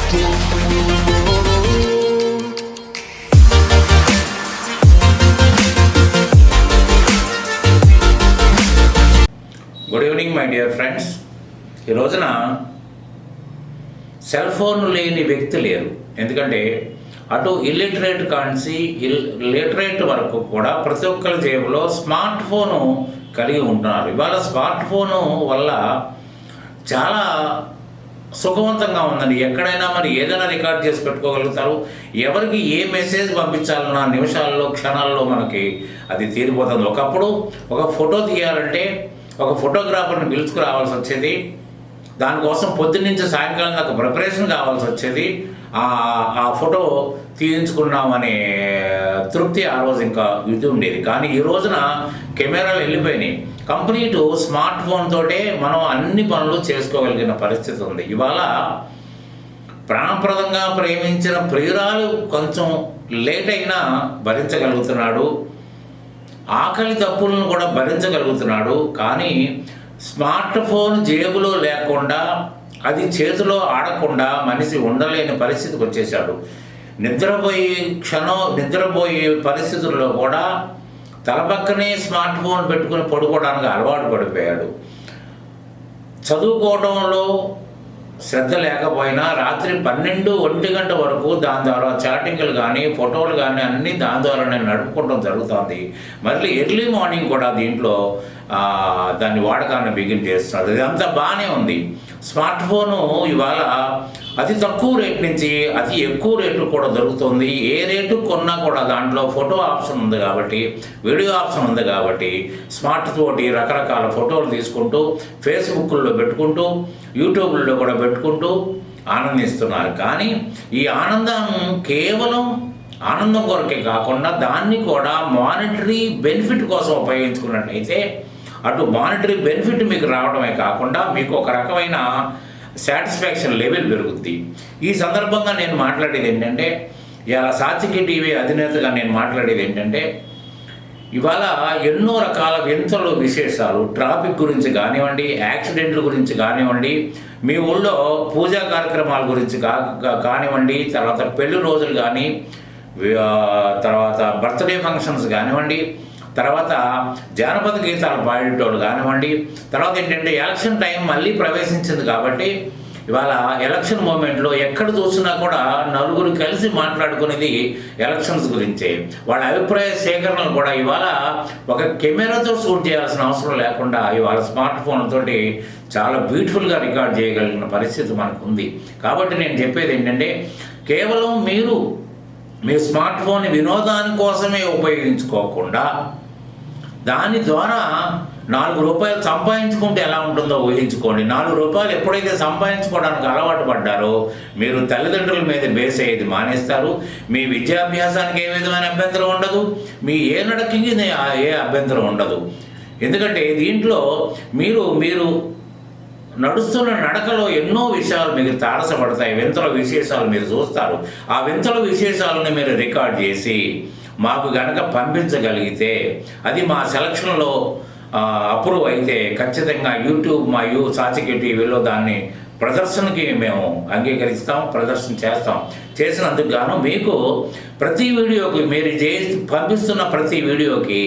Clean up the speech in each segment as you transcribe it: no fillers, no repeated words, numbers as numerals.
Good evening my dear friends. ఈ రోజున cell phone లేని వ్యక్తి లేరు. ఎందుకంటే అటు ఇల్లిటరేట్ కాన్సి లిటరేట్ వరకు కూడా ప్రతి ఒక్కరి జేబులో స్మార్ట్ ఫోను కలిగి ఉంటున్నారు. ఇవాళ స్మార్ట్ ఫోను వల్ల చాలా సుఖవంతంగా ఉందండి. ఎక్కడైనా మరి ఏదైనా రికార్డ్ చేసి పెట్టుకోగలుగుతారు. ఎవరికి ఏ మెసేజ్ పంపించాలన్నా నిమిషాల్లో క్షణాల్లో మనకి అది తీరిపోతుంది. ఒకప్పుడు ఒక ఫోటో తీయాలంటే ఒక ఫోటోగ్రాఫర్ని పిలుచుకురావాల్సి వచ్చేది. దానికోసం పొద్దున్నుంచి సాయంకాలం దాకా ప్రిపరేషన్ కావాల్సి వచ్చేది. ఆ ఫోటో తీయించుకున్నామనే తృప్తి ఆ రోజు ఇంకా ఇది ఉండేది. కానీ ఈ రోజున కెమెరాలు వెళ్ళిపోయినాయి. కంప్లీట్ స్మార్ట్ ఫోన్ తోటే మనం అన్ని పనులు చేసుకోగలిగిన పరిస్థితి ఉంది. ఇవాళ ప్రాణప్రదంగా ప్రేమించిన ప్రియురాలు కొంచెం లేట్ అయినా భరించగలుగుతున్నాడు. ఆకలి తప్పులను కూడా భరించగలుగుతున్నాడు. కానీ స్మార్ట్ ఫోన్ జేబులో లేకుండా, అది చేతిలో ఆడకుండా మనిషి ఉండలేని పరిస్థితికి వచ్చేసాడు. నిద్రపోయే పరిస్థితుల్లో కూడా తల పక్కనే స్మార్ట్ ఫోన్ పెట్టుకుని పడుకోవడానికి అలవాటు పడిపోయాడు. చదువుకోవడంలో శ్రద్ధ లేకపోయినా రాత్రి 12-1 గంట వరకు దాని ద్వారా చాటింగ్లు కానీ ఫోటోలు కానీ అన్నీ దాని ద్వారానే నడుపుకోవడం జరుగుతుంది. మళ్ళీ ఎర్లీ మార్నింగ్ కూడా దీంట్లో దాన్ని వాడకాన్ని బిగిన్ చేస్తున్నారు. ఇదంతా బాగానే ఉంది. స్మార్ట్ ఫోను ఇవాళ అతి తక్కువ రేట్ నుంచి అతి ఎక్కువ రేటు కూడా దొరుకుతుంది. ఏ రేటు కొన్నా కూడా దాంట్లో ఫోటో ఆప్షన్ ఉంది కాబట్టి, వీడియో ఆప్షన్ ఉంది కాబట్టి స్మార్ట్ తోటి రకరకాల ఫోటోలు తీసుకుంటూ ఫేస్బుక్లో పెట్టుకుంటూ యూట్యూబ్లో కూడా పెట్టుకుంటూ ఆనందిస్తున్నారు. కానీ ఈ ఆనందం కేవలం ఆనందం కొరకే కాకుండా దాన్ని కూడా మానిటరీ బెనిఫిట్ కోసం ఉపయోగించుకున్నట్లయితే అటు మానిటరీ బెనిఫిట్ మీకు రావడమే కాకుండా మీకు ఒక రకమైన సాటిస్ఫాక్షన్ లెవెల్ పెరుగుద్ది. ఈ సందర్భంగా నేను మాట్లాడేది ఏంటంటే, ఇవాళ సాత్యకి టీవీ అధినేతగా నేను మాట్లాడేది ఏంటంటే, ఇవాళ ఎన్నో రకాల వింతలు విశేషాలు ట్రాఫిక్ గురించి కానివ్వండి, యాక్సిడెంట్ల గురించి కానివ్వండి, మీ ఊళ్ళో పూజా కార్యక్రమాల గురించి కానివ్వండి, తర్వాత పెళ్లి రోజులు కానీ, తర్వాత బర్త్డే ఫంక్షన్స్ కానివ్వండి, తర్వాత జానపద గీతాలు పాడేటోళ్ళు కానివ్వండి, తర్వాత ఏంటంటే ఎలక్షన్ టైం మళ్ళీ ప్రవేశించింది కాబట్టి ఇవాళ ఎలక్షన్ మూమెంట్లో ఎక్కడ చూసినా కూడా నలుగురు కలిసి మాట్లాడుకునేది ఎలక్షన్స్ గురించే. వాళ్ళ అభిప్రాయ సేకరణలు కూడా ఇవాళ ఒక కెమెరాతో షూట్ చేయాల్సిన అవసరం లేకుండా ఇవాళ స్మార్ట్ ఫోన్తోటి చాలా బ్యూటిఫుల్గా రికార్డ్ చేయగలిగిన పరిస్థితి మనకు ఉంది. కాబట్టి నేను చెప్పేది ఏంటంటే, కేవలం మీరు మీ స్మార్ట్ ఫోన్ వినోదాని కోసమే ఉపయోగించుకోకుండా దాని ద్వారా 4 రూపాయలు సంపాదించుకుంటే ఎలా ఉంటుందో ఊహించుకోండి. 4 రూపాయలు ఎప్పుడైతే సంపాదించుకోవడానికి అలవాటు పడ్డారో మీరు తల్లిదండ్రుల మీద బేస్ అయ్యేది మానేస్తారు. మీ విద్యాభ్యాసానికి ఏ విధమైన అభ్యంతరం ఉండదు. మీ ఏ నడకి ఏ అభ్యంతరం ఉండదు. ఎందుకంటే దీంట్లో మీరు నడుస్తున్న నడకలో ఎన్నో విషయాలు మీకు తారసపడతాయి. వింతల విశేషాలు మీరు చూస్తారు. ఆ వింతల విశేషాలను మీరు రికార్డ్ చేసి మాకు గనక పంపించగలిగితే అది మా సెలక్షన్లో అప్రూవ్ అయితే ఖచ్చితంగా యూట్యూబ్ మా సాత్యకి టీవీలో దాన్ని ప్రదర్శనకి మేము అంగీకరిస్తాం, ప్రదర్శన చేస్తాం. చేసినందుకు గాను మీకు ప్రతి వీడియోకి మీరు పంపిస్తున్న ప్రతి వీడియోకి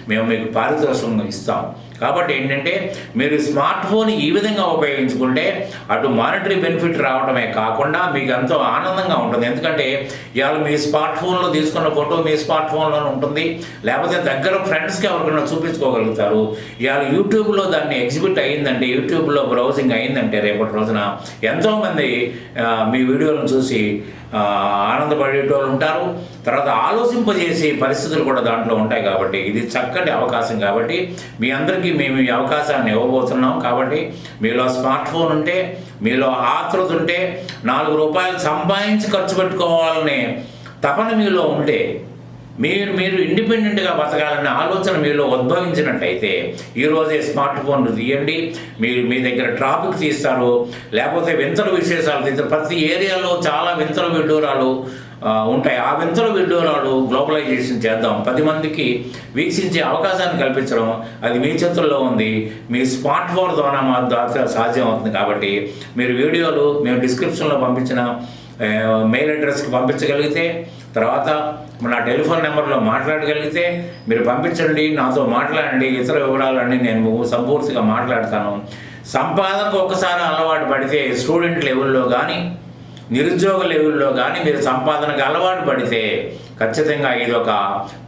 మేము మీకు పారితోషికం ఇస్తాం. కాబట్టి ఏంటంటే మీరు స్మార్ట్ ఫోన్ ఈ విధంగా ఉపయోగించుకుంటే అటు మానిటరీ బెనిఫిట్ రావడమే కాకుండా మీకు ఎంతో ఆనందంగా ఉంటుంది. ఎందుకంటే ఇవాళ మీ స్మార్ట్ ఫోన్లో తీసుకున్న ఫోటో మీ స్మార్ట్ ఫోన్లోనే ఉంటుంది. లేకపోతే దగ్గర ఫ్రెండ్స్కి ఎవరికైనా చూపించుకోగలుగుతారు. ఇవాళ యూట్యూబ్లో దాన్ని ఎగ్జిబిట్ అయ్యిందంటే, యూట్యూబ్లో బ్రౌజింగ్ అయిందంటే రేపటి రోజున ఎంతోమంది మీ వీడియోలను చూసి ఆనందపడేటోళ్ళు ఉంటారు. తర్వాత ఆలోచింపజేసే పరిస్థితులు కూడా దాంట్లో ఉంటాయి. కాబట్టి ఇది చక్కటి అవకాశం. కాబట్టి మీ అందరికీ మేము ఈ అవకాశాన్ని ఇవ్వబోతున్నాం. కాబట్టి మీలో స్మార్ట్ ఫోన్ ఉంటే, మీలో ఆతృత ఉంటే, 4 రూపాయలు సంపాదించి ఖర్చు పెట్టుకోవాలనే తపన మీలో ఉంటే, మీరు ఇండిపెండెంట్గా బతకాలనే ఆలోచన మీలో ఉద్భవించినట్టయితే ఈరోజే స్మార్ట్ ఫోన్ తీయండి. మీ దగ్గర ట్రాఫిక్ తీస్తారు, లేకపోతే వింతల విశేషాలు తీస్తారు. ప్రతి ఏరియాలో చాలా వింతల విడ్డూరాలు ఉంటాయి. ఆ వింతల వీడియోలు గ్లోబలైజేషన్ చేద్దాం, 10 మందికి వీక్షించే అవకాశాన్ని కల్పించడం అది మీ చేతుల్లో ఉంది. మీ స్మార్ట్ ఫోన్ ద్వారా సాధ్యం అవుతుంది. కాబట్టి మీరు వీడియోలు మేము డిస్క్రిప్షన్లో పంపించిన మెయిల్ అడ్రస్కి పంపించగలిగితే, తర్వాత నా టెలిఫోన్ నెంబర్లో మాట్లాడగలిగితే మీరు పంపించండి, నాతో మాట్లాడండి, ఇతర వివరాలన్నీ నేను సంపూర్తిగా మాట్లాడతాను. సంపాదనకు ఒకసారి అలవాటు పడితే స్టూడెంట్ లెవెల్లో కానీ నిరుద్యోగ లెవెల్లో కానీ మీరు సంపాదనకు అలవాటు పడితే ఖచ్చితంగా ఇది ఒక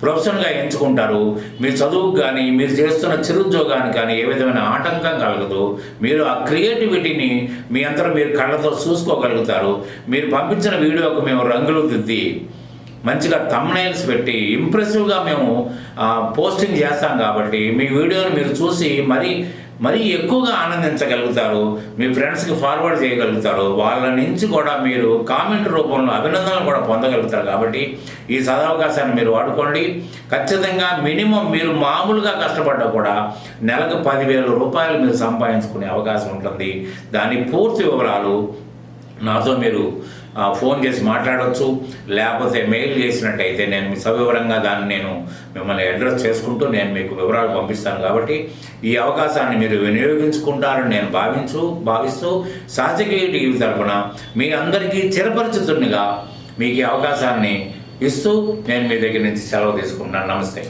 ప్రొఫెషన్గా ఎంచుకుంటారు. మీ చదువుకు కానీ మీరు చేస్తున్న చిరుద్యోగానికి కానీ ఏ విధమైన ఆటంకం కలగదు. మీరు ఆ క్రియేటివిటీని మీ అందరూ మీరు కళ్ళతో చూసుకోగలుగుతారు. మీరు పంపించిన వీడియోకు మేము రంగులు దిద్ది మంచిగా థంబ్నెయిల్స్ పెట్టి ఇంప్రెసివ్గా మేము పోస్టింగ్ చేస్తాం కాబట్టి మీ వీడియోని మీరు చూసి మరీ ఎక్కువగా ఆనందించగలుగుతారు. మీ ఫ్రెండ్స్కి ఫార్వర్డ్ చేయగలుగుతారు. వాళ్ళ నుంచి కూడా మీరు కామెంట్ రూపంలో అభినందనలు కూడా పొందగలుగుతారు. కాబట్టి ఈ సదవకాశాన్ని మీరు వాడుకోండి. ఖచ్చితంగా మినిమం మీరు మామూలుగా కష్టపడ్డా కూడా నెలకు 10,000 రూపాయలు మీరు సంపాదించుకునే అవకాశం ఉంటుంది. దాని పూర్తి వివరాలు నాతో మీరు ఫోన్ చేసి మాట్లాడవచ్చు, లేకపోతే మెయిల్ చేసినట్టయితే నేను సవివరంగా దాన్ని నేను మిమ్మల్ని అడ్రస్ చేసుకుంటూ నేను మీకు వివరాలు పంపిస్తాను. కాబట్టి ఈ అవకాశాన్ని మీరు వినియోగించుకుంటారని నేను భావిస్తూ సాత్యకి టీవీ తరపున మీ అందరికీ చిరపరిచితునిగా మీకు ఈ అవకాశాన్ని ఇస్తూ నేను మీ దగ్గర నుంచి సెలవు తీసుకుంటున్నాను. నమస్తే.